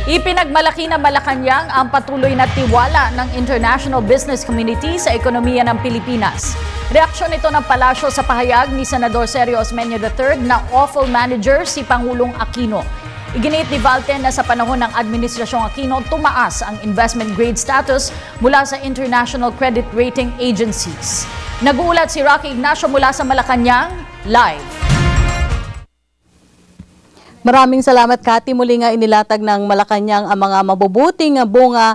Ipinagmalaki ng Malacanang ang patuloy na tiwala ng international business community sa ekonomiya ng Pilipinas. Reaksyon ito ng palasyo sa pahayag ni Senador Sergio Osmeña III na awful manager si Pangulong Aquino. Iginiit ni Valten na sa panahon ng Administrasyong Aquino, tumaas ang investment grade status mula sa international credit rating agencies. Nag-uulat si Rocky Ignacio mula sa Malacanang, live. Maraming salamat, Kati. Muli nga inilatag ng Malacanang ang mga mabubuting bunga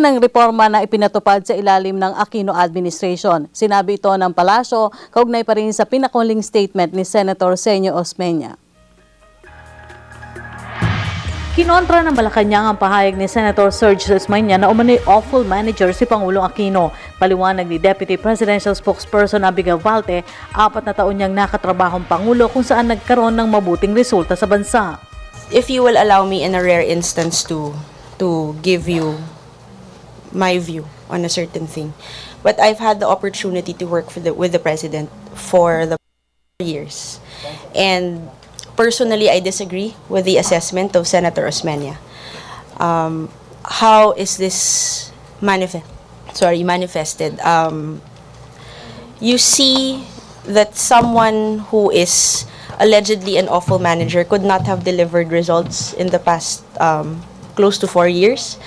ng reforma na ipinatupad sa ilalim ng Aquino administration. Sinabi ito ng palasyo, kaugnay pa rin sa pinakuling statement ni Senator Sergio Osmeña. Kinontra ng Malacanang ang pahayag ni Senator Sergio Osmeña na umano'y awful manager si Pangulong Aquino. Paliwanag ni Deputy Presidential Spokesperson Abigail Valte, 4 na taon niyang nakatrabahong Pangulo kung saan nagkaroon ng mabuting resulta sa bansa. If you will allow me in a rare instance to give you my view on a certain thing. But I've had the opportunity to work with the President for the years. And personally, I disagree with the assessment of Senator Osmeña. How is this manifested? You see that someone who is allegedly an awful manager could not have delivered results in the past close to 4 years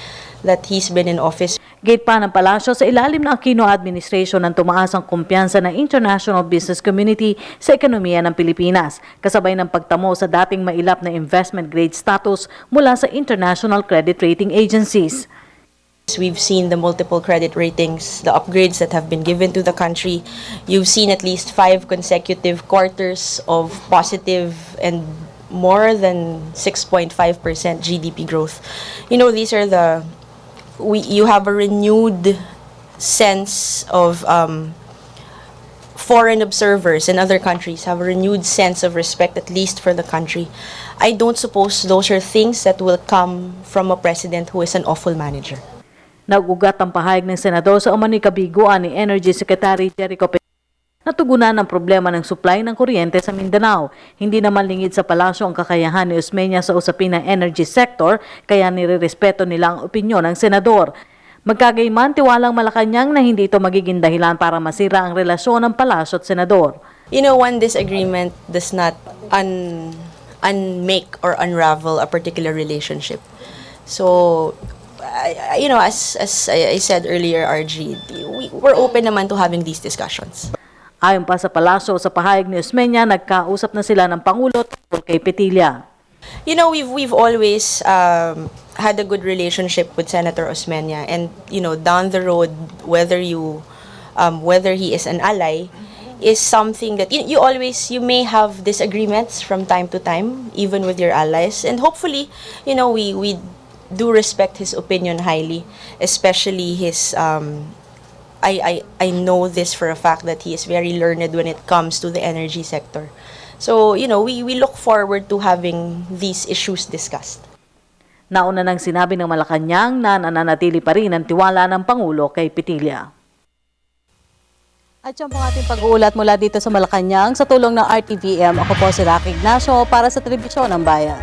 that he's been in office. Gate pa ng palasyo, sa ilalim ng Aquino administration ang tumaas ang kumpiyansa ng international business community sa ekonomiya ng Pilipinas, kasabay ng pagtamo sa dating mailap na investment grade status mula sa international credit rating agencies. We've seen the multiple credit ratings, the upgrades that have been given to the country. You've seen at least 5 consecutive quarters of positive and more than 6.5% GDP growth. You know, these are you have a renewed sense of foreign observers in other countries have a renewed sense of respect, at least for the country. I don't suppose those are things that will come from a president who is an awful manager. Nag-ugat ang pahayag ng senador sa umano'y kabiguan ni Energy Secretary Jericho natugunan ang problema ng supply ng kuryente sa Mindanao. Hindi naman lingid sa palasyo ang kakayahan ni Osmeña sa usapin ng energy sector, kaya nirerespeto nila ang opinyon ng senador. Magkagayman, tiwalang Malacanang na hindi ito magiging dahilan para masira ang relasyon ng palasyo at senador. You know, one disagreement does not unmake or unravel a particular relationship. So, you know, as I said earlier, RG, we're open naman to having these discussions. Ayon pa sa palasyo, sa pahayag ni Osmeña, nagkausap na sila ng Pangulo tungkol kay Petilla. You know, we've always had a good relationship with Senator Osmeña, and you know, down the road, whether he is an ally, is something that you may have disagreements from time to time, even with your allies, and hopefully, you know, we do respect his opinion highly, especially his. I know this for a fact that he is very learned when it comes to the energy sector. So, you know, we look forward to having these issues discussed. Nauna nang sinabi ng Malacanang na nananatili pa rin ang tiwala ng Pangulo kay Petilla. At yan po ating pag-uulat mula dito sa Malacanang sa tulong ng RTVM. Ako po si Rocky Ignacio para sa Telebisyon ng Bayan.